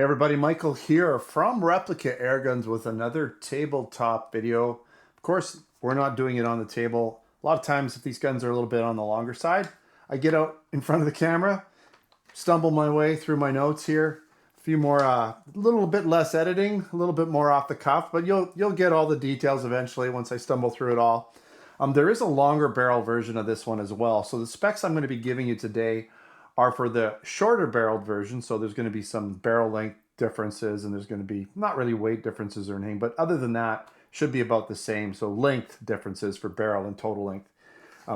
Hey everybody, Michael here from Replica Airguns with another tabletop video. Of course, we're not doing it on the table. A lot of times if these guns are a little bit on the longer side, I get out in front of the camera, stumble my way through my notes here. A few more, a little bit less editing, a little bit more off the cuff, but you'll get all the details eventually once I stumble through it all. There is a longer barrel version of this one as well. So the specs I'm going to be giving you today are for the shorter barreled version. So there's going to be some barrel length differences and there's going to be not really weight differences or anything, but other than that, should be about the same. So length differences for barrel and total length.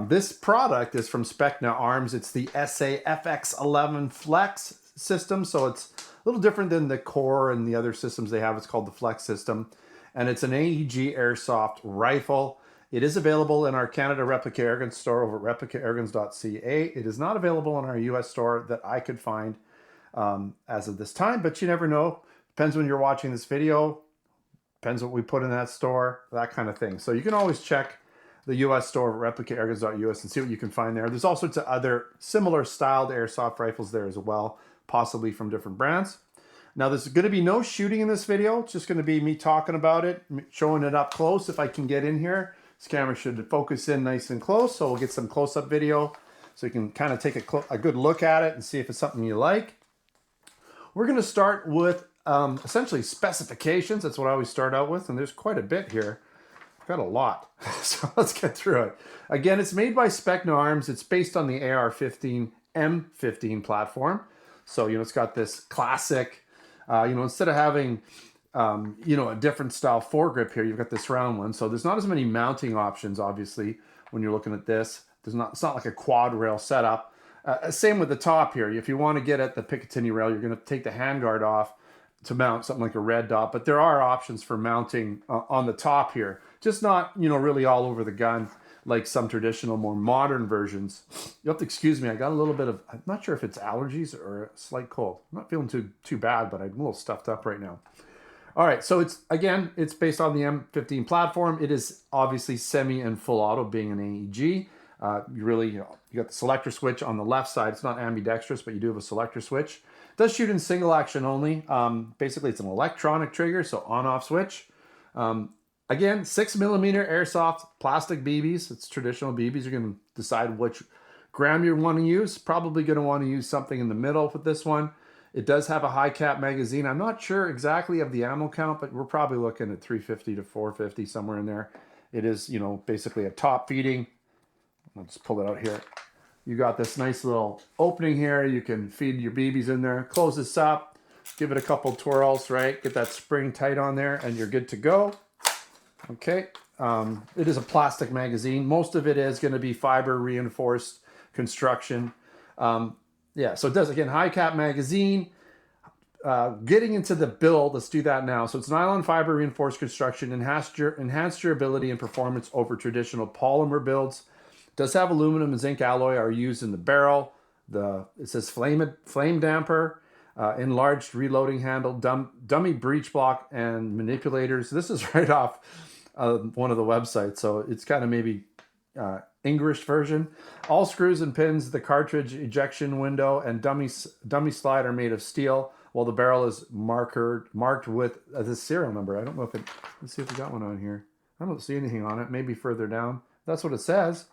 This product is from Specna Arms. It's the SA-FX11 Flex system. So it's a little different than the core and the other systems they have. It's called the Flex system. And it's an AEG Airsoft Rifle. It is available in our Canada Replica Airguns store over at replicaAirguns.ca. It is not available in our US store that I could find as of this time, but you never know. Depends when you're watching this video. Depends what we put in that store, that kind of thing. So you can always check the US store at replicaAirguns.us and see what you can find there. There's all sorts of other similar styled airsoft rifles there as well, possibly from different brands. Now there's going to be no shooting in this video. It's just going to be me talking about it, showing it up close if I can get in here. This camera should focus in nice and close, so we'll get some close-up video so you can kind of take a good look at it and see if it's something you like. We're going to start with essentially specifications. That's what I always start out with, and there's quite a bit here. I've got a lot, so let's get through it. Again, it's made by Specna Arms. It's based on the AR-15 M15 platform. So, it's got this classic, instead of having a different style foregrip here, you've got this round one. So there's not as many mounting options, obviously, when you're looking at this. It's not like a quad rail setup. Same with the top here. If you want to get at the Picatinny rail, you're going to take the handguard off to mount something like a red dot. But there are options for mounting on the top here. Just not, really all over the gun like some traditional, more modern versions. You'll have to excuse me. I got a little bit of, I'm not sure if it's allergies or a slight cold. I'm not feeling too bad, but I'm a little stuffed up right now. All right, so it's based on the M15 platform. It is obviously semi and full auto, being an AEG. You got the selector switch on the left side. It's not ambidextrous, but you do have a selector switch. It does shoot in single action only. Basically, it's an electronic trigger, so on-off switch. Again, 6mm airsoft plastic BBs. It's traditional BBs. You're going to decide which gram you want to use. Probably going to want to use something in the middle with this one. It does have a high cap magazine. I'm not sure exactly of the ammo count, but we're probably looking at 350 to 450, somewhere in there. It is, basically a top feeding. I'll just pull it out here. You got this nice little opening here. You can feed your BBs in there. Close this up. Give it a couple twirls, right? Get that spring tight on there, and you're good to go. Okay. It is a plastic magazine. Most of it is going to be fiber reinforced construction. Yeah, so it does, again, high cap magazine. Getting into the build, let's do that now. So it's nylon fiber reinforced construction, enhanced durability and performance over traditional polymer builds. It does have aluminum and zinc alloy are used in the barrel. It says flame damper, enlarged reloading handle, dummy breech block, and manipulators. This is right off one of the websites, so it's kind of maybe English version. All screws and pins, the cartridge ejection window, and dummy slide are made of steel, while the barrel is marked with the serial number. I don't know if let's see if we got one on here. I don't see anything on it. Maybe further down. That's what it says.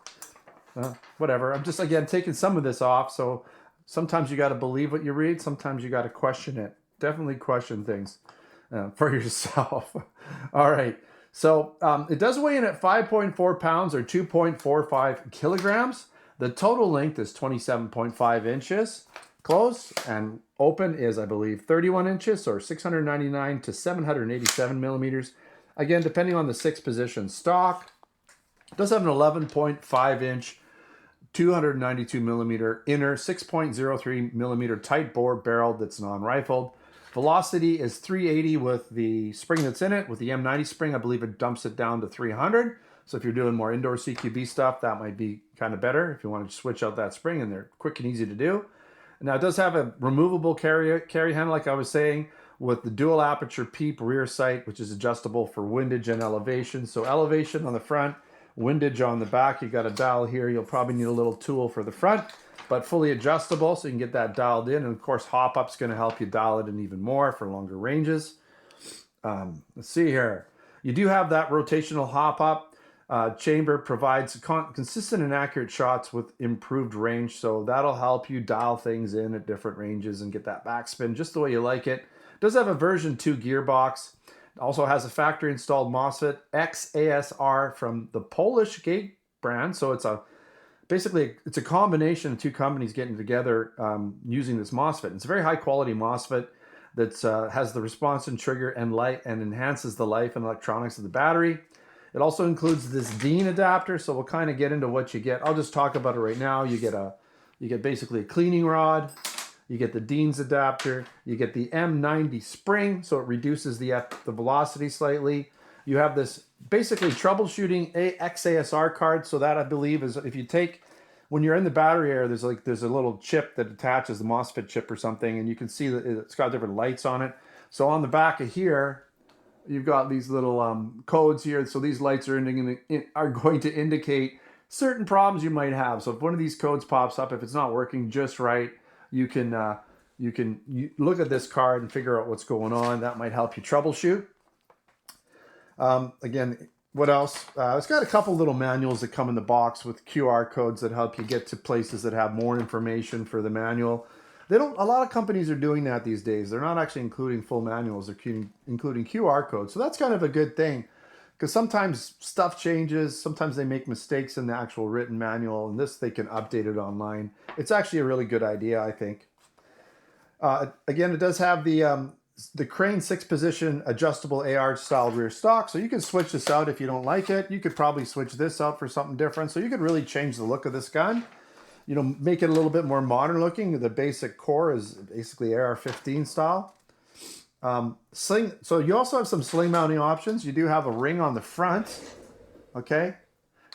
Whatever. I'm just, again, taking some of this off. So sometimes you got to believe what you read. Sometimes you got to question it. Definitely question things for yourself. All right. So it does weigh in at 5.4 pounds or 2.45 kilograms. The total length is 27.5 inches. Close and open is, I believe, 31 inches or 699 to 787 millimeters. Again, depending on the 6 position stock. It does have an 11.5 inch, 292 millimeter inner, 6.03 millimeter tight bore barrel that's non-rifled. Velocity is 380 with the spring that's in it. With the M90 spring, I believe it dumps it down to 300. So if you're doing more indoor CQB stuff, that might be kind of better if you want to switch out that spring, and they're quick and easy to do. Now it does have a removable carry handle, like I was saying, with the dual aperture PEEP rear sight, which is adjustable for windage and elevation. So elevation on the front windage on the back. You got a dial here. You'll probably need a little tool for the front, but fully adjustable, so you can get that dialed in. And of course, hop up's going to help you dial it in even more for longer ranges. Let's see here. You do have that rotational hop up. Chamber provides consistent and accurate shots with improved range, so that'll help you dial things in at different ranges and get that backspin just the way you like it. It does have a version 2 gearbox. It also has a factory installed MOSFET XASR from the Polish Gate brand, so basically it's a combination of two companies getting together using this MOSFET. It's a very high quality MOSFET that has the response and trigger and light and enhances the life and electronics of the battery. It also includes this DIN adapter, so we'll kind of get into what you get. I'll just talk about it right now. You get basically a cleaning rod. You get the DIN's adapter. You get the M90 spring, so it reduces the velocity slightly. You have this basically troubleshooting XASR card, so that I believe is if you take, when you're in the battery area, there's a little chip that attaches, the MOSFET chip or something, and you can see that it's got different lights on it. So on the back of here, you've got these little codes here. So these lights are going to indicate certain problems you might have. So if one of these codes pops up, if it's not working just right, you can look at this card and figure out what's going on. That might help you troubleshoot. Again, what else? It's got a couple little manuals that come in the box with QR codes that help you get to places that have more information for the manual. A lot of companies are doing that these days. They're not actually including full manuals. They're including QR codes. So that's kind of a good thing, because sometimes stuff changes. Sometimes they make mistakes in the actual written manual, and this they can update it online. It's actually a really good idea, I think. Again, it does have the Crane 6-position adjustable AR style rear stock, so you can switch this out if you don't like it. You could probably switch this out for something different, so you could really change the look of this gun. You know, make it a little bit more modern looking. The basic core is basically AR-15 style. Sling. So you also have some sling mounting options. You do have a ring on the front, okay?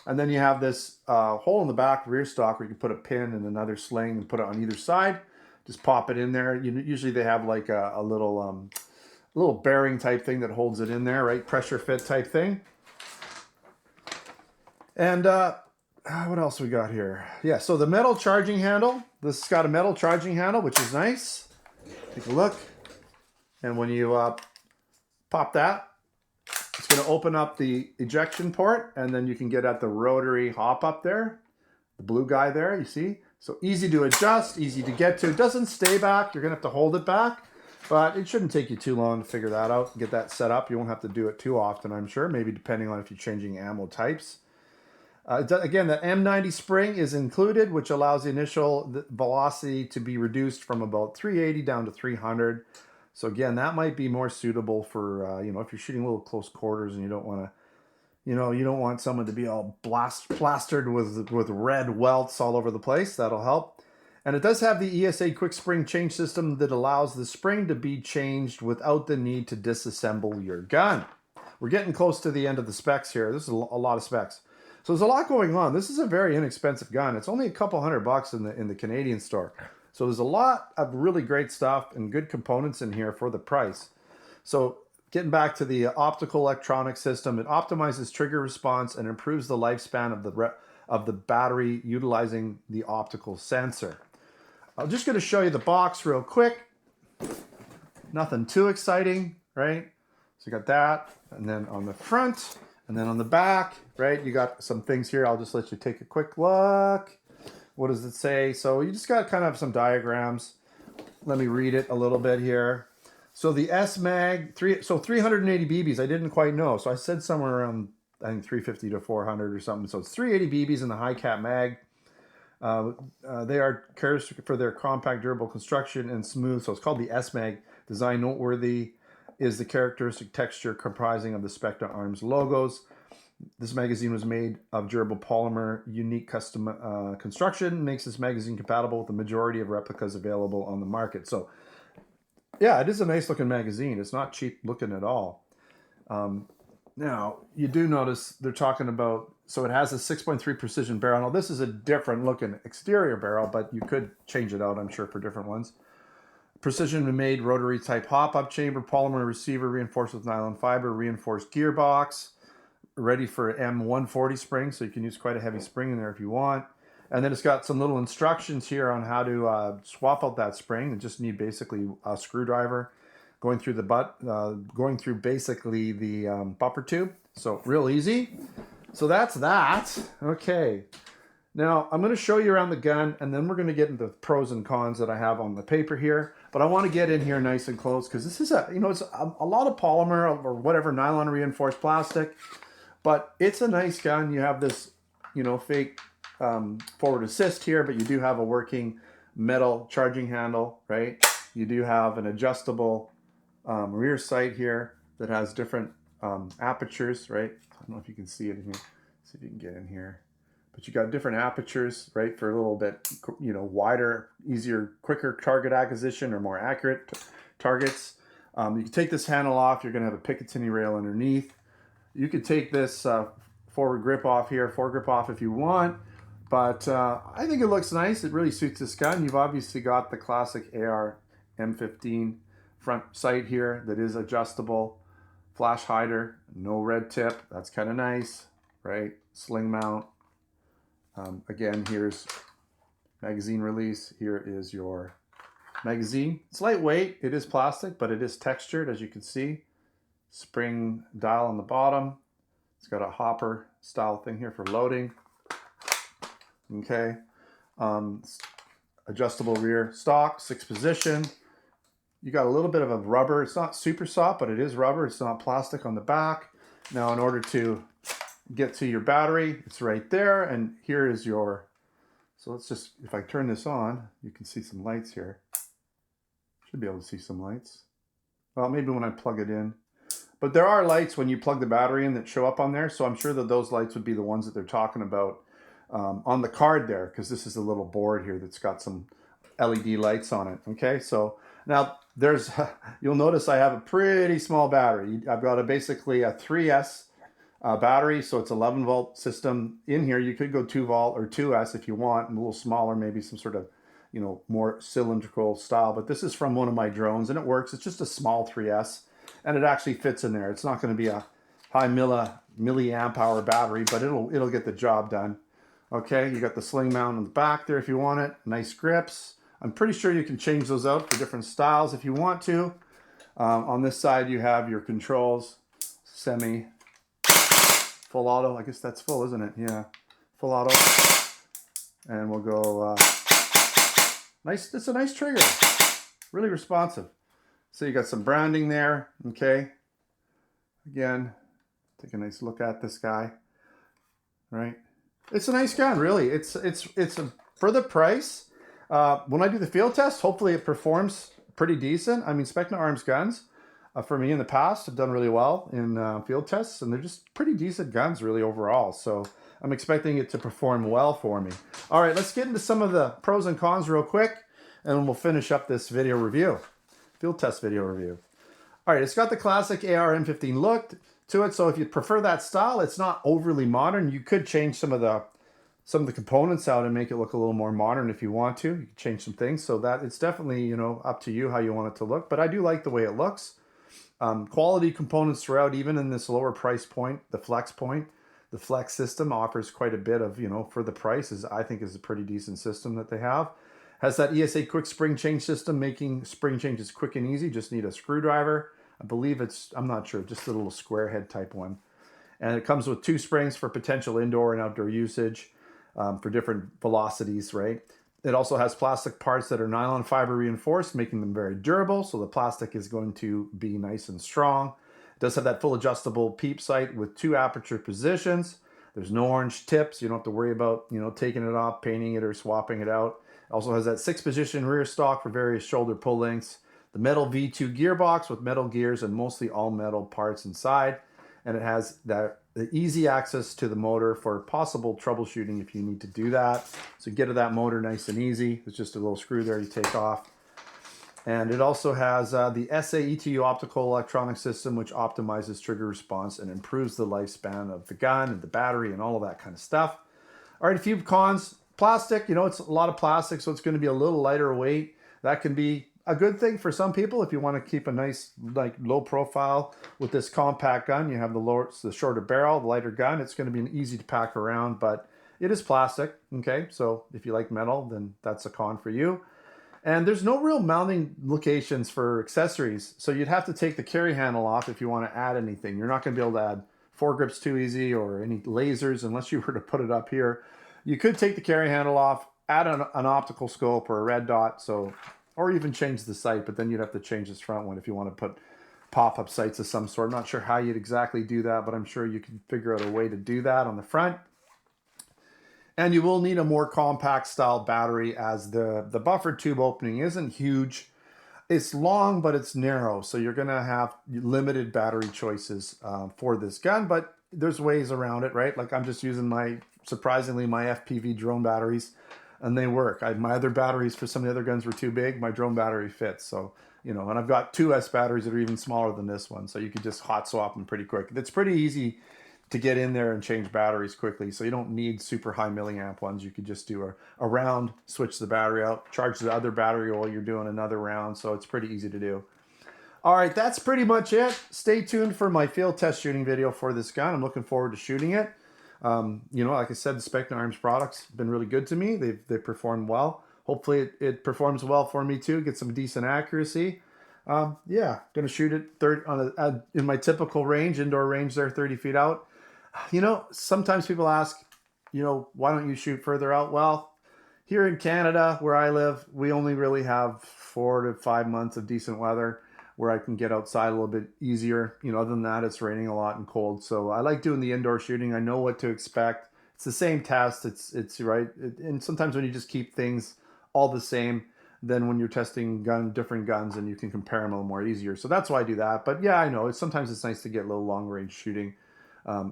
And then you have this hole in the back rear stock where you can put a pin and another sling and put it on either side. Just pop it in there. Usually they have like a little bearing type thing that holds it in there, right? Pressure fit type thing. And what else we got here? Yeah, so the metal charging handle. This has got a metal charging handle, which is nice. Take a look. And when you pop that, it's going to open up the ejection port, and then you can get at the rotary hop up there. The blue guy there, you see? So easy to adjust, easy to get to. It doesn't stay back. You're going to have to hold it back, but it shouldn't take you too long to figure that out and get that set up. You won't have to do it too often, I'm sure, maybe depending on if you're changing ammo types. Again, the M90 spring is included, which allows the initial velocity to be reduced from about 380 down to 300. So again, that might be more suitable for, if you're shooting little close quarters and you don't want to, you don't want someone to be all plastered with red welts all over the place. That'll help. And it does have the ESA quick spring change system that allows the spring to be changed without the need to disassemble your gun. We're getting close to the end of the specs here. This is a lot of specs. So there's a lot going on. This is a very inexpensive gun. It's only a couple $100 in the Canadian store. So there's a lot of really great stuff and good components in here for the price. So getting back to the optical electronic system, it optimizes trigger response and improves the lifespan of the battery utilizing the optical sensor. I'm just going to show you the box real quick. Nothing too exciting, right? So you got that, and then on the front, and then on the back, right, you got some things here. I'll just let you take a quick look. What does it say? So you just got kind of some diagrams. Let me read it a little bit here. So the S-Mag, 380 BBs, I didn't quite know. So I said somewhere around, I think 350 to 400 or something. So it's 380 BBs in the high cap mag. They are characteristic for their compact, durable construction and smooth. So it's called the S-Mag. Design noteworthy is the characteristic texture comprising of the Specna Arms logos. This magazine was made of durable polymer. Unique custom construction makes this magazine compatible with the majority of replicas available on the market. So yeah, it is a nice looking magazine. It's not cheap looking at all. Now, you do notice they're talking about, so it has a 6.3 precision barrel. Now, this is a different looking exterior barrel, but you could change it out, I'm sure, for different ones. Precision made rotary type hop-up chamber, polymer receiver reinforced with nylon fiber, reinforced gearbox, ready for M140 spring, so you can use quite a heavy spring in there if you want. And then it's got some little instructions here on how to swap out that spring. You just need basically a screwdriver going through the going through basically the buffer tube. So real easy. So that's that. Okay. Now I'm going to show you around the gun, and then we're going to get into the pros and cons that I have on the paper here. But I want to get in here nice and close because this is it's a lot of polymer or whatever, nylon reinforced plastic, but it's a nice gun. You have this, fake forward assist here, but you do have a working metal charging handle, right? You do have an adjustable rear sight here that has different apertures, right? I don't know if you can see it in here. See if you can get in here. But you got different apertures, right, for a little bit, wider, easier, quicker target acquisition or more accurate targets. You can take this handle off. You're going to have a Picatinny rail underneath. You could take this forward grip off here, foregrip off if you want. But I think it looks nice. It really suits this gun. You've obviously got the classic AR M15 front sight here that is adjustable. Flash hider, no red tip. That's kind of nice, right? Sling mount. Again, here's magazine release. Here is your magazine. It's lightweight. It is plastic, but it is textured, as you can see. Spring dial on the bottom. It's got a hopper style thing here for loading. Okay. Adjustable rear stock, 6 position. You got a little bit of a rubber. It's not super soft, but it is rubber. It's not plastic on the back. Now, in order to get to your battery, it's right there, and here is your, so let's just, if I turn this on, you can see some lights here. Should be able to see some lights. Well, maybe when I plug it in. But there are lights when you plug the battery in that show up on there, so I'm sure that those lights would be the ones that they're talking about on the card there, because this is a little board here that's got some LED lights on it. Okay, so now there's, you'll notice I have a pretty small battery. I've got basically a 3S battery, so it's 11 volt system in here. You could go 2 volt or 2S if you want, a little smaller, maybe some sort of, more cylindrical style. But this is from one of my drones, and it works. It's just a small 3S, and it actually fits in there. It's not going to be a high milliamp hour battery, but it'll get the job done. Okay, you got the sling mount on the back there if you want it. Nice grips. I'm pretty sure you can change those out for different styles if you want to. On this side, you have your controls, semi, full auto. I guess that's full, isn't it? Yeah, full auto. And we'll go, nice, it's a nice trigger. Really responsive. So you got some branding there, okay? Again, take a nice look at this guy, right? It's a nice gun, really. It's for the price. When I do the field test, hopefully it performs pretty decent. I mean, Specna Arms guns, for me in the past, have done really well in field tests, and they're just pretty decent guns, really, overall. So I'm expecting it to perform well for me. All right, let's get into some of the pros and cons real quick, and we'll finish up this video review, field test video review. All right, it's got the classic AR M15 look to it, so if you prefer that style, it's not overly modern. You could change some of the components out and make it look a little more modern if you want to. You can change some things, so that it's definitely, up to you how you want it to look. But I do like the way it looks. Quality components throughout, even in this lower price point, the flex point. The flex system offers quite a bit of, for the price, I think is a pretty decent system that they have. Has that ESA quick spring change system, making spring changes quick and easy. Just need a screwdriver. I believe I'm not sure, just a little square head type one. And it comes with 2 springs for potential indoor and outdoor usage for different velocities, right? It also has plastic parts that are nylon fiber reinforced, making them very durable. So the plastic is going to be nice and strong. It does have that full adjustable peep sight with 2 aperture positions. There's no orange tips. You don't have to worry about, taking it off, painting it, or swapping it out. It also has that 6 position rear stock for various shoulder pull lengths. The metal V2 gearbox with metal gears and mostly all metal parts inside. And it has the easy access to the motor for possible troubleshooting if you need to do that. So get to that motor nice and easy. It's just a little screw there you take off. And it also has the SA-ETU Optical Electronic System, which optimizes trigger response and improves the lifespan of the gun and the battery and all of that kind of stuff. All right, a few cons. Plastic, it's a lot of plastic, so it's going to be a little lighter weight. That can be a good thing for some people if you want to keep a nice, like, low profile with this compact gun. You have the shorter barrel, the lighter gun. It's going to be easy to pack around, but it is plastic. Okay, so if you like metal, then that's a con for you. And there's no real mounting locations for accessories, so you'd have to take the carry handle off if you want to add anything. You're not going to be able to add foregrips too easy or any lasers unless you were to put it up here. You could take the carry handle off, add an optical scope or a red dot, so, or even change the sight, but then you'd have to change this front one if you want to put pop-up sights of some sort. I'm not sure how you'd exactly do that, but I'm sure you can figure out a way to do that on the front. And you will need a more compact style battery, as the buffer tube opening isn't huge. It's long, but it's narrow. So you're going to have limited battery choices for this gun, but there's ways around it, right? Like I'm just using surprisingly, my FPV drone batteries, and they work. My other batteries for some of the other guns were too big. My drone battery fits. So, you know, and I've got 2S batteries that are even smaller than this one. So you could just hot swap them pretty quick. It's pretty easy to get in there and change batteries quickly. So you don't need super high milliamp ones. You could just do a round, switch the battery out, charge the other battery while you're doing another round. So it's pretty easy to do. All right, that's pretty much it. Stay tuned for my field test shooting video for this gun. I'm looking forward to shooting it. You know, like I said, the Specna Arms products have been really good to me. They've performed well. Hopefully it performs well for me too. Get some decent accuracy. Yeah, gonna shoot it in my typical range, indoor range there, 30 feet out. You know, sometimes people ask, you know, why don't you shoot further out? Well, here in Canada, where I live, we only really have 4 to 5 months of decent weather where I can get outside a little bit easier. You know, other than that, it's raining a lot and cold. So I like doing the indoor shooting. I know what to expect. It's the same test. It's right. And sometimes when you just keep things all the same, then when you're testing different guns, and you can compare them a little more easier. So that's why I do that. But yeah, I know sometimes it's nice to get a little long range shooting.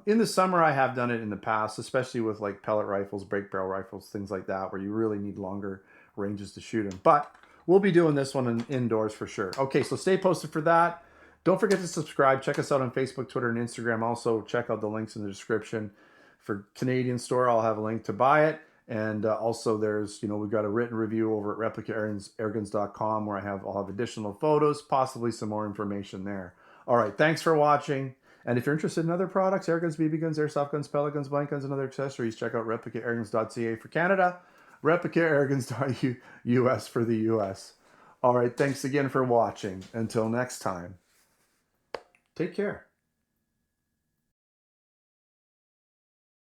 In the summer, I have done it in the past, especially with like pellet rifles, break barrel rifles, things like that, where you really need longer ranges to shoot them. But we'll be doing this one indoors for sure. Okay, so stay posted for that. Don't forget to subscribe. Check us out on Facebook, Twitter, and Instagram. Also, check out the links in the description. For Canadian store, I'll have a link to buy it. And also there's, you know, we've got a written review over at replicaairguns.com where I'll have additional photos, possibly some more information there. All right, thanks for watching. And if you're interested in other products, air guns, BB guns, airsoft guns, pellet guns, blank guns, and other accessories, check out replicaairguns.ca for Canada, replicaairguns.us for the US. All right, thanks again for watching. Until next time, take care.